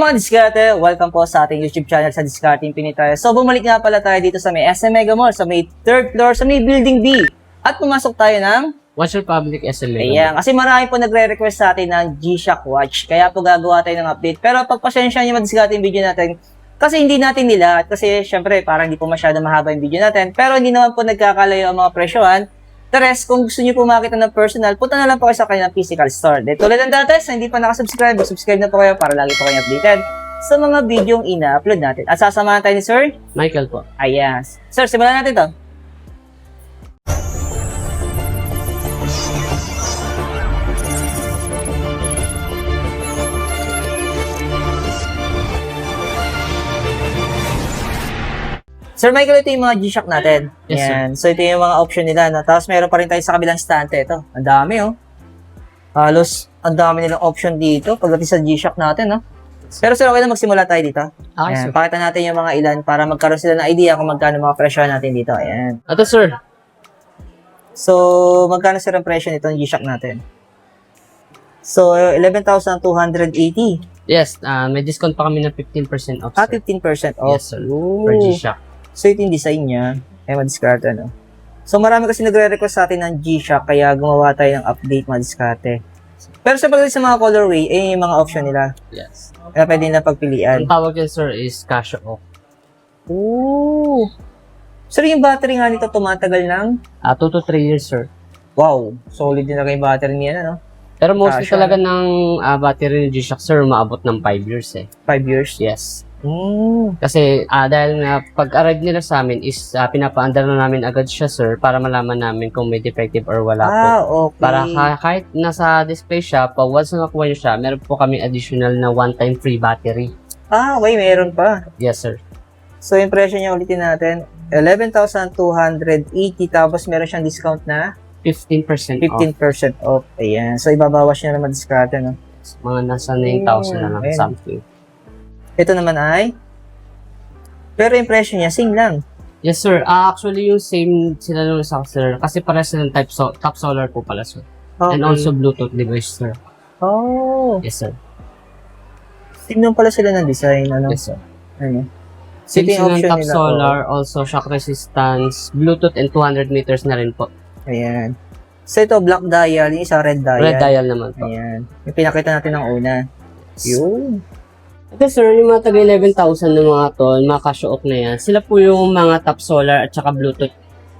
mga diskarte, welcome po sa ating YouTube channel sa Discarding Pinitaya. So bumalik nga pala tayo dito sa may SM Mega Mall, sa may 3rd floor, sa may Building B. At pumasok tayo ng Watch Republic SM Mega ayan, kasi marami po nagre-request sa atin ng G-Shock watch. Kaya po gagawa tayo ng update. Pero pagpasensya nyo madiskarte yung video natin, kasi hindi natin nila, kasi syempre parang hindi po masyado mahaba yung video natin. Pero hindi naman po nagkakalayo ang mga presyohan. The rest, kung gusto nyo po makita ng personal, punta na lang po kayo sa kanilang physical store. Dito ulit ang dati, sa hindi pa nakasubscribe, subscribe na po kayo para lagi po kayo updated sa mga videong ina-upload natin. At sasamahan tayo ni Sir Michael po. Ayan. Sir, simulan natin to. Sir Michael, ito yung mga G-Shock natin. Yes, Ayan. So, ito yung mga option nila. No? Tapos, meron pa rin tayo sa kabilang stante. Ito. Ang dami, oh. Halos, ang dami nilang option dito pagdating sa G-Shock natin, no? Pero, sir, okay na magsimula tayo dito. Okay, Ayan. sir. Pakita natin yung mga ilan para magkaroon sila ng idea kung magkano mga presyo natin dito. Ayan. Ito, sir. So, magkano, sir, ang presyo nitong G-Shock natin? So, 11,280. Yes, may discount pa kami ng 15% off, sir. 15% off. Yes, sir. Ooh. Per G-Shock. So, ito yung design niya. Ay, madiskarte, no? So, marami kasi nagre-request sa atin ng G-Shock, kaya gumawa tayo ng update, madiskarte. Pero sa pagdating sa mga colorway, yung mga option nila. Yes. Kaya pwede na pagpilian. Ang tawag yan, sir, is Casio Oak. Ooh! Sir, yung battery nga nito tumatagal ng 2 to 3 years, sir. wow, solid din na yung battery niya, ano? Pero mostly Casio, talaga ng battery ng G-Shock, sir, maabot ng 5 years, eh. 5 years? Yes. Kasi, Kasi dahil pag-arrive nila sa amin is pinapaandar na namin agad siya, sir, para malaman namin kung may defective or wala po. okay. Para kahit nasa display siya, pag once na nakuha niyo siya, meron po kami additional na one-time free battery. Okay, meron pa. Yes, sir. So, yung presyo niya ulitin natin, 11,280, tapos meron siyang discount na 15% 15% off. Ayan. So, ibabawas niya naman diskarte, no? off. Mga nasa 9,000 na lang, Ayun. something. Ito naman ay, pero yung presyo niya, same lang. Yes, sir. Actually, yung same sila nung sa sir. Kasi para sa top solar po pala, sir. Okay. And also Bluetooth device, sir. Oh, Yes, sir. same lang pala sila ng design, ano? Yes, sir. Ano? Same Ito yung sila ng option top nila, solar, also shock resistance, Bluetooth, and 200 meters na rin po. Ayan. So, ito, black dial, yung isa red dial. Red dial naman po. Ayan. Yung pinakita natin ng una. Yun. Ito, sir, yung mga taga 11,000 na mga to, mga Casio Oak na yan, sila po yung mga top solar at saka Bluetooth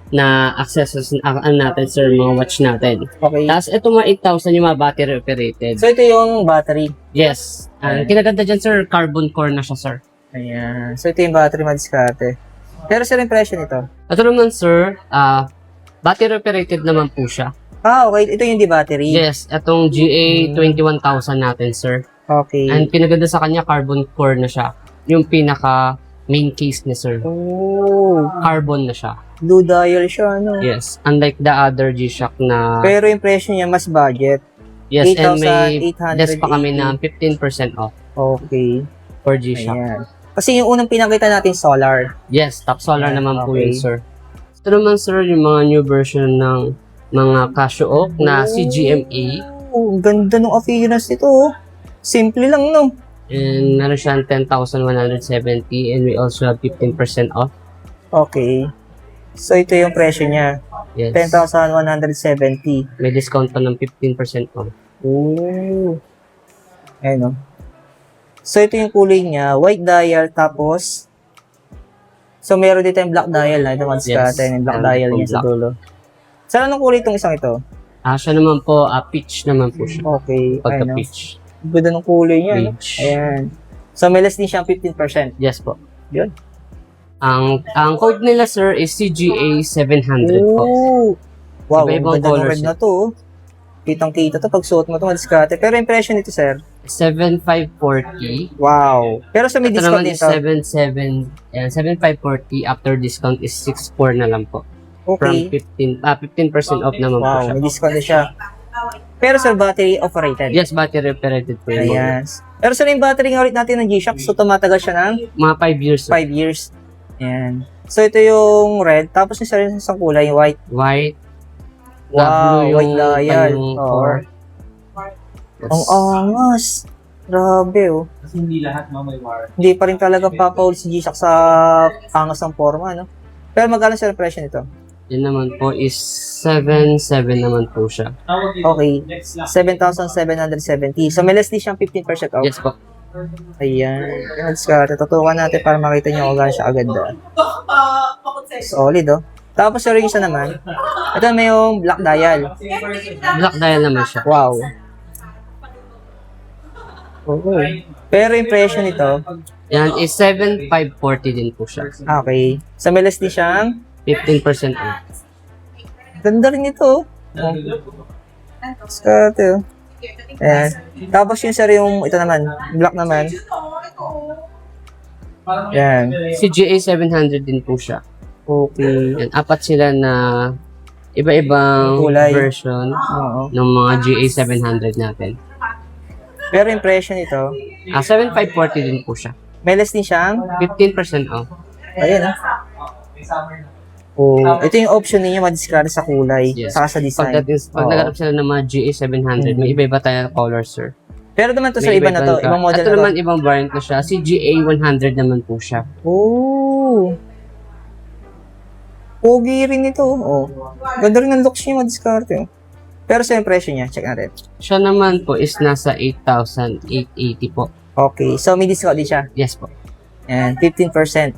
na accessories natin, sir, mga watch natin. Okay. Tapos, ito mga 8,000 yung mga battery operated. So, ito yung battery. Yes. Ayan. Kinaganda dyan, sir, carbon core na siya, sir. Ayan. So, ito yung battery madiskarte. Pero, sir, yung presyo nito? Ito naman, sir, battery operated naman po siya. Okay. Ito yung di battery. Yes, itong GA 21,000 natin, sir. Okay. And pinaganda sa kanya, carbon core na siya. Yung pinaka main case niya, sir. Oh, Carbon na siya. blue dial siya, ano? Yes, unlike the other G-Shock na... Pero yung presyo niya mas budget. yes, and may 8,880. des pa kami ng 15% off Okay. for G-Shock. Ayan. Kasi yung unang pinakita natin solar. Yes, top solar Ayan, naman po okay. yun, sir. Ito naman, sir, yung mga new version ng mga Casio Oak na CGMA. Oh, ang ganda ng appearance nito. Oh. Simple lang, no? And meron siyang 10,170 and we also have 15% off. Okay. So, ito yung presyo niya. Yes. 10,170. May discount pa ng 15% off. Ooh. Ayan, no? So, ito yung kulay niya. White dial, tapos... So, meron dito yung black dial na. Ito, Yes. yung black Meron dial pong niya sa black. dulo. Saan anong kulay itong isang ito? Siya naman po, peach naman po siya. Okay. Pagka Ano? peach. Ganda ng kulay niya, no? Peach. Ayan. So, may less din siyang 15%. Yes po. Yun. Ang code nila, sir, is CGA 700 po. Ooh. Wow, ang Iba-ibang ganda ng colors red na to. Oh. Kitang-kita to pag suot mo to, madiskarte. Pero impression nito, sir. 7540. Wow. Pero sa may Ito discount naman is dito. 7540. After discount is 64 na lang po. From Okay. 15% off naman po Wow, siya. may discount na siya. Pero sa battery operated. Yes, battery operated po yun. Ayan. Pero sa yung battery nga ulit natin ng G-Shock, so tumatagal siya ng Mga 5 years, sir. 5 years. Ayan. So ito yung red, tapos yung isang kulay, yung white. White. Wow, blue white dial. yung Oo. core. Yes. Ang angas. Grabe, oh. Kasi hindi lahat may warranty. Hindi pa rin talaga papaul si G-Shock sa angas ng forma, no? Pero magkano sir ang presyo nito? Yan naman po is 7.7 naman po siya. Tawag dito, Okay. next lang. 7,770. So, may less din siyang 15% off. Yes po. Ayan. Let's go. Tutukan natin para makita nyo kung gaano siya agad. Solid, oh. Tapos, sir, yung isa naman. Ito may yung black dial. Black dial naman siya. Wow. Oo. Pero yung presyo nito, Yan is 7.540 din po siya. okay. So, may less din siyang 15% off. ganda rin ito, oh. Skate, oh. Ayan. Tapos yung sir, yung ito naman, black naman. Yan. Si GA 700 din po siya. Okay. Yan, apat sila na iba-ibang Kulay. version Oo. ng mga GA 700 natin. Pero yung presyo nito, 7.540 din po siya. may less din siyang, 15% off. ayan, ah. May summer na. Oh, ito yung option ninyo, madiskarte sa kulay, Yes. saka sa design. Pag Oo. naghanap sila ng mga GA 700, may iba-iba tayo na color, sir. Pero naman to sa May iba na to, iba-ibang ibang model Ito na to. naman ibang variant na siya. Si GA 100 naman po siya. Oh. Pogi rin ito. Oh. Ganda rin ang looks niya, madiskarte. Oh. Pero sa yung presyo niya, check natin. Siya naman po is nasa 8,880 po. Okay, so may discount din siya. Yes po. And 15%.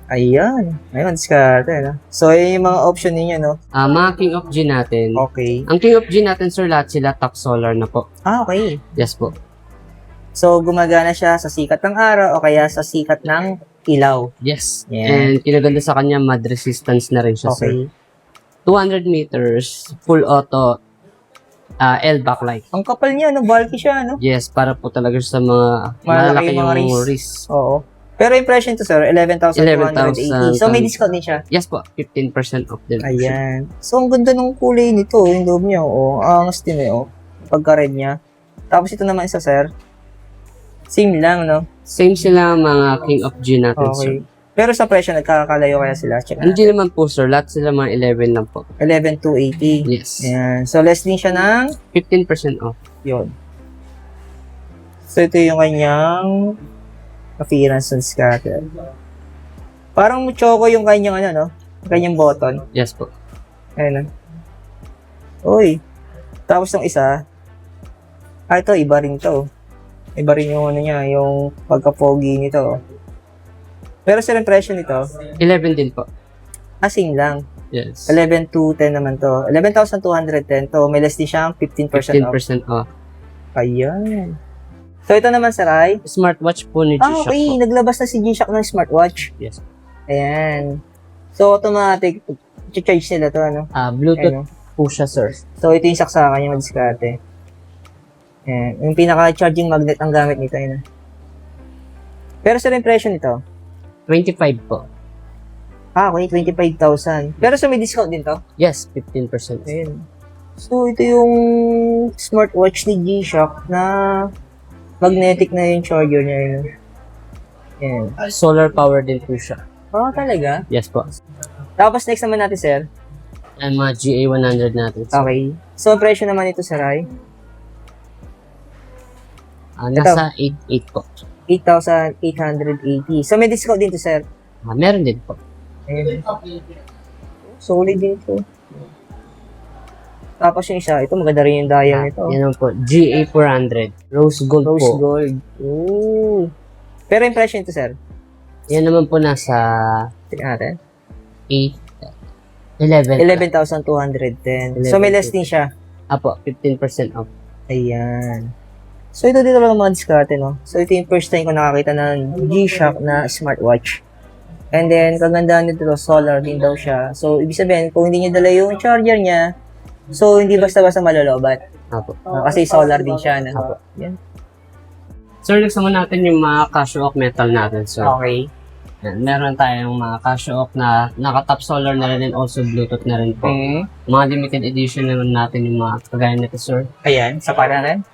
Ayan. Ayun, diskarte, no? So, yun yung mga option ninyo, no? Mga King of G natin. Okay. Ang King of G natin, sir, lahat sila top solar na po. Ah, okay. Yes po. So, gumagana siya sa sikat ng araw o kaya sa sikat ng ilaw. Yes. Yeah. And kinaganda sa kanya, mud resistance na rin siya, sir. Okay. 200 meters, full auto, L backlight. Ang kapal niya, no? Bulky siya, no? Yes, para po talaga siya sa mga Malaki malalaki yung mga yung wrist. wrist. Oo. Pero impression to, sir, 11,280. So, may discount din siya. Yes po, 15% off din. po siya. Ayan. So, ang ganda ng kulay nito, yung loob niya, oh. Angas din, eh, oh. Pagka-red niya. Tapos, ito naman isa, sir. Same lang, no? Same sila mga King of G natin, sir. Okay. Pero sa presyo, nagkakalayo kaya sila. Check natin. Hindi naman po, sir. Lahat sila mga 11 lang po. 11,280. Yes. Ayan. So, less din siya ng 15% off. yun. So, ito yung kanyang appearance ng scatter. Parang choco yung kanyang, ano, no? Yung kanyang button. Yes po. Ayan, no? Uy. Tapos yung isa, ito, iba rin to. Iba rin yung, ano niya, yung pagka-pogi nito. Pero sa impression nito, 11 din po. same lang. Yes. 11,210 naman to. 11,210 to. May less din siyang 15% off. 15% off. Ayan. So, ito naman sa Rai. Smartwatch po ni G-Shock Okay. po. Naglabas na si G-Shock ng smartwatch. Yes. Ayan. So, automatic. I-charge nila to, ano? Bluetooth Ayan, no? po siya, sir. So, ito yung saksakan niya, madiskarte. Ayan. Yung pinaka-charging magnet ang gamit nito, yun. Pero sa impression nito, 25 po. okay, 25,000. Pero sa may discount din to. Yes, 15%. Ayan. So, ito yung smartwatch ni G-Shock na magnetic na yung charger niya. Yun. Ayan. Solar power din po siya. Talaga? Yes po. Tapos next naman natin, sir. And mga GA 100 natin. sir. Okay. So, ang presyo naman ito, sir, ay Nasa 8.8 po. 8,880. So, may discount din to, sir. Meron din po. Ayan. Solid din to. Tapos yung isa, ito maganda rin yung dial nito. Yan naman po. GA 400. Rose gold Rose po. gold. Ooh. Pero yung presyo nito, sir. Yan naman po nasa Tingnan natin. 11. 11,210. So, may less din siya. Apo, 15% off. Ayan. So, ito dito lang mga diskarte, no? So, ito yung first time ko nakakita ng G-Shock na smartwatch. And then, kagandahan nito, solar din daw siya. So, ibig sabihin, kung hindi niya dala yung charger niya, so, hindi basta-basta malolobat. Apo. Kasi solar din siya, no? Apo. Yan. Sir, next naman natin yung mga Casio metal natin, sir. Okay. Yan, meron tayong mga Casio na naka-top solar na rin and also Bluetooth na rin po. Mga limited edition naman natin yung mga kagaya nito, sir. Ayan, sa para rin.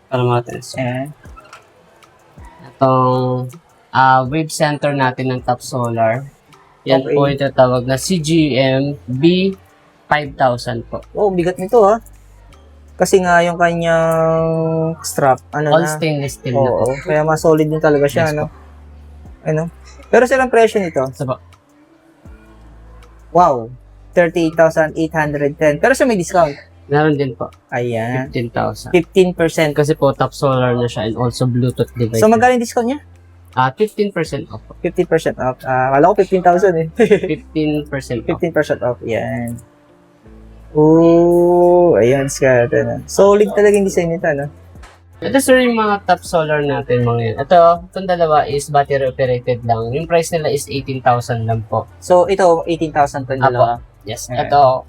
Para natin, sir. Ayan. Itong wave center natin ng top solar. Yan Okay. po ito tawag na CGM B5000 po. Oh, bigat nito, ha? Kasi nga yung kanyang strap, ano All na. stainless steel na po. Oo, kaya mas solid din talaga siya, Yes ano? Ano? Pero sir, ang presyo nito, So, po, wow, 38,810. Pero sa may discount. meron din po. Ayan, 15,000. 15%. Kasi po top solar na siya and also Bluetooth device. So, magkano yung discount niya? 15% off po. 50% off. Kala ko 15,000 eh. 15% off. 15% off, yan. Ooh, ayan, Scott. Solid talaga yung design nito, no? Ito sir yung mga top solar natin mga yan. Ito, itong dalawa is battery operated lang. Yung price nila is 18,000 lang po. So, ito, 18,000 to yung dalawa. Yes. Okay. Ito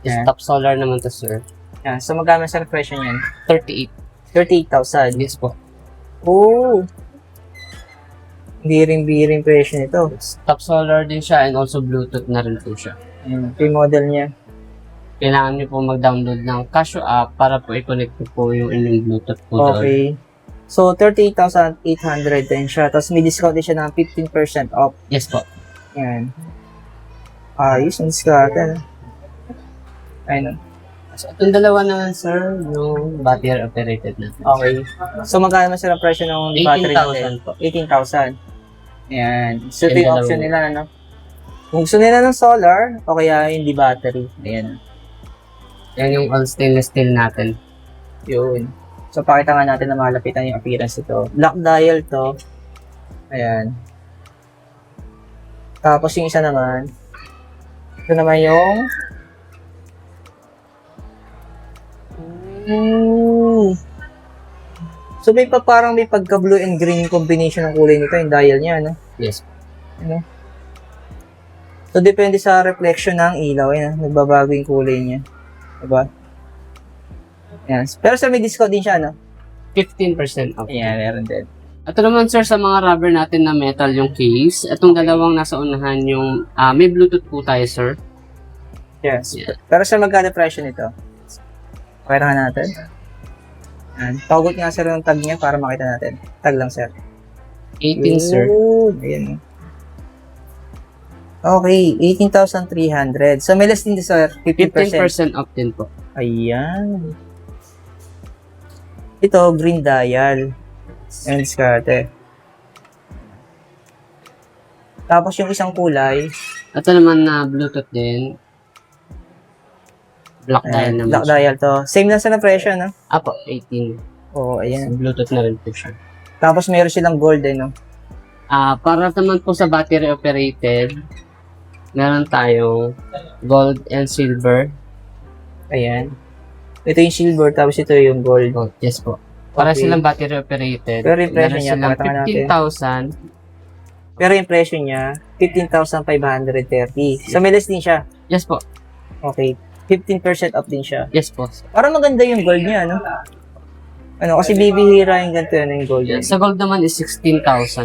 is Yeah. top solar naman to sir. Yan. So, magkano sa presyo niyan? 38. 38,000. Yes po. Oo. Biring-biring presyo nito. Top solar din siya and also Bluetooth na rin po siya. Ayan, ito yung model niya. Kailangan niyo po mag-download ng Casio app para po i-connect niyo po yung inyong Bluetooth po doon. Okay. So, 38,800 din siya. Tapos, may discount din siya ng 15% off. Yes po. Yan. Ayos, ang discount. Ayun. So, itong dalawa naman sir, yung battery operated na. Okay. So, magkano mas ang presyo ng battery natin? 18,000 po. 18,000. Ayan. So, ito Yung yung dalawa. option nila, ano? Kung gusto nila ng solar, o kaya hindi battery. Ayan. Yan yung all stainless steel natin. Yun. So, pakita nga natin na malapitan yung appearance ito. Black dial to. Ayan. Tapos yung isa naman. Ito naman yung So, parang may pagka-blue and green combination ng kulay nito, yung dial niya, no? Yes. Ano? So, depende sa reflection ng ilaw, yun, nagbabago yung kulay niya. Diba? Yan. Pero sir, may discount din siya, no? 15% off. Ayan, meron din. Ito naman sir sa mga rubber natin na metal yung case. Itong dalawang nasa unahan yung may Bluetooth po tayo sir. Yes. Yeah. Pero sir, magkano presyo nito? Pakita nga natin. Yan. Pagot nga sir yung tag niya para makita natin. Tag lang sir. 18 sir. Yun. Ayan. Okay, 18,300. So, may less din sir, 15%. 15% off din po. Ayan. Ito, green dial. Ayan, diskarte. Tapos yung isang kulay, Ito naman na Bluetooth din. Black dial ayan, naman black siya. dial to. Same lang sa na presyo, no? Apo, 18. Oo, ayan. Bluetooth na rin po siya. Tapos meron silang gold din, no? Para naman po sa battery operated, meron tayong gold and silver. Ayan. Ito yung silver, tapos ito yung gold. Gold, yes po. Para Okay. silang battery operated. Pero yung presyo meron niya, silang pakita nga natin. 15,000. Pero yung presyo niya, 15,530. So, may less din siya. Yes po. Okay. 15% off din siya. Yes po. Parang maganda yung gold niya, no? Ano, kasi bibihira yung ganito yan, yung gold. Sa gold naman is 16,000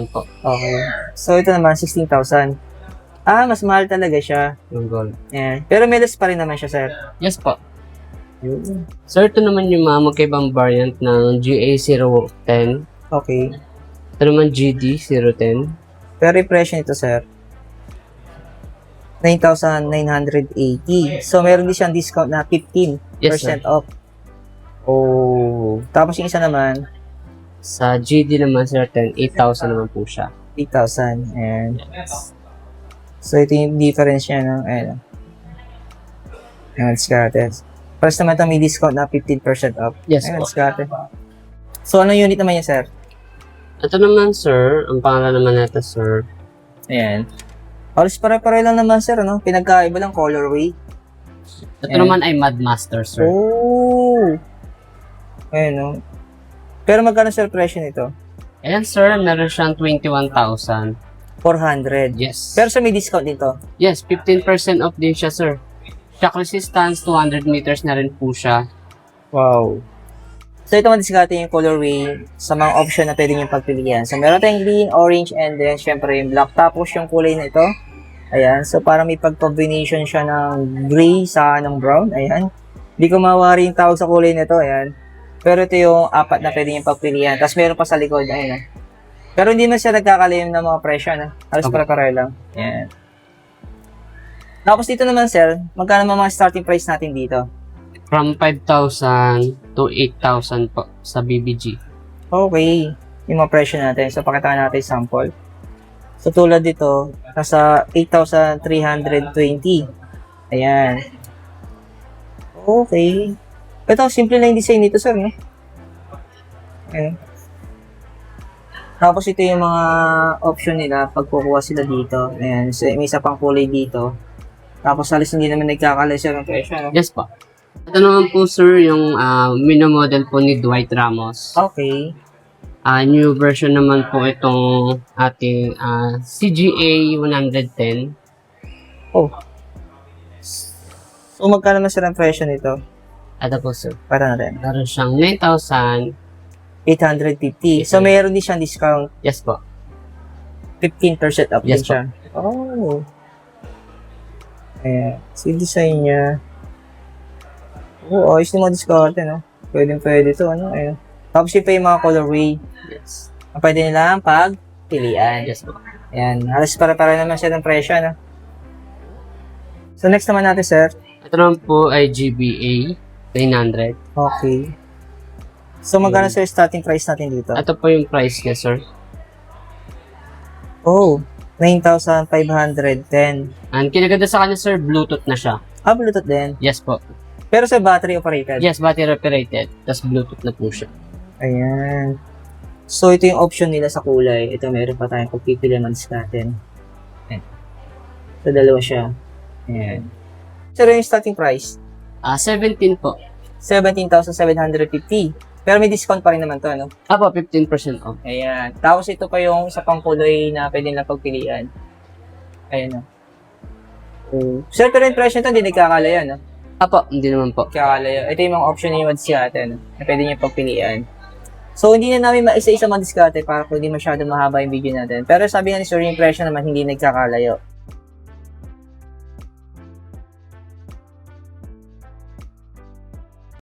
po. Okay. So, ito naman, 16,000. Mas mahal talaga siya. Yung gold. Yan. Pero may less pa rin naman siya, sir. Yes po. Sir, ito naman yung mga magkaibang variant ng GA010. Okay. Ito naman GD010. Pero yung presyo nito, sir, 9,980. So, meron din siyang discount na 15% Yes, sir. off. Oh. Tapos yung isa naman, Sa GD naman, sir, 8,000 naman po siya. 8,000. Ayan. So, ito yung difference niya, no? Ayan. Ayan, discarded. Plus naman ito may discount na 15% off. Yes Ayan, po. discarded. So, anong unit naman yan, sir? Ito naman, sir, ang pangalan naman nito, sir. Ayan. Halos pare-pare lang naman, sir, ano? Pinagkaiba lang colorway. Ito Ayan. naman ay Madmaster, sir. Oh! Ayan, no? Pero magkano, sir, presyo nito? Ayan, sir, meron siyang 21,000. 400. Yes. Pero sa may discount dito. Yes, 15% off din siya, sir. Shock resistance, 200 meters na rin po siya. Wow. So, ito madiskarte yung colorway sa mga option na pwede nyo pagpilian. So, meron tayong green, orange, and then, syempre, yung black. Tapos, yung kulay na ito. Ayan. So, para may pag-combination siya ng gray sa ng brown. Ayan. Hindi ko mawari yung tawag sa kulay na ito. Ayan. Pero ito yung apat na pwede nyo pagpilian. Tapos, meron pa sa likod. Ayan. Pero hindi na siya nagkakalayom ng mga presyo, na. Halos Okay. para-pare lang. Ayan. Tapos, dito naman, sir, magkano mga starting price natin dito? From 5,000 to 8,000 po sa BBG. Okay. Yung mga presyo natin. So, pakita natin yung sample. So, tulad dito, nasa 8,320. Ayan. Okay. Ito, simple lang yung design nito, sir, no? Ayan. Tapos, ito yung mga option nila pag kukuha sila dito. Ayan. So, may isa pang kulay dito. Tapos, halos hindi naman nagkakalay, sir, ng presyo, no? Yes po. Ito naman po sir yung mino-model po ni Dwight Ramos. Okay. New version naman po itong ating CGA 110. Oh. So, magkano naman, sir, ang presyo nito? Ito po sir. Para natin. Meron siyang 9,000. 850. So, mayroon din siyang discount. Yes po. 15% off Yes din siya. Oh. Ayan. So, yung design niya. Oh, ayos yung mga discount, no? Pwede to, ano? Ayan. Tapos, yun pa yung mga colorway. Yes. Na pwede nilang pagpilian. Yes po. Ayan. Halos para naman siya ng presyo, no? So, next naman natin, sir. Ito naman po ay GBA 900. Okay. So, magkano sir starting price natin dito? Ito po yung price niya sir. Oh, 9,510. And kinaganda sa kanya sir, Bluetooth na siya. Ah, Bluetooth din. Yes po. Pero sa battery operated. Yes, battery operated. Tapos Bluetooth na po siya. Ayan. So, ito yung option nila sa kulay. Ito, meron pa tayong pagpipili ng natin. Ayan. So, dalawa siya. Ayan. So, yung starting price? 17 po. 17,750. Pero may discount pa rin naman to, ano? Apo, 15% off. Ayan. Tapos, ito pa yung sa pangkulay na pwede nilang pagpilian. Ayan, no? Sir, pero yung price nito, hindi nagkakalayo, no? Apo, hindi naman po. Nagkakalayo. Ito yung mga option ni Wads natin, na pwede niyo pagpilian. So, hindi na namin maisa-isa mga diskarte para kung hindi masyado mahaba yung video natin. Pero sabi nga ni Sir, yung presyo naman hindi nagkakalayo.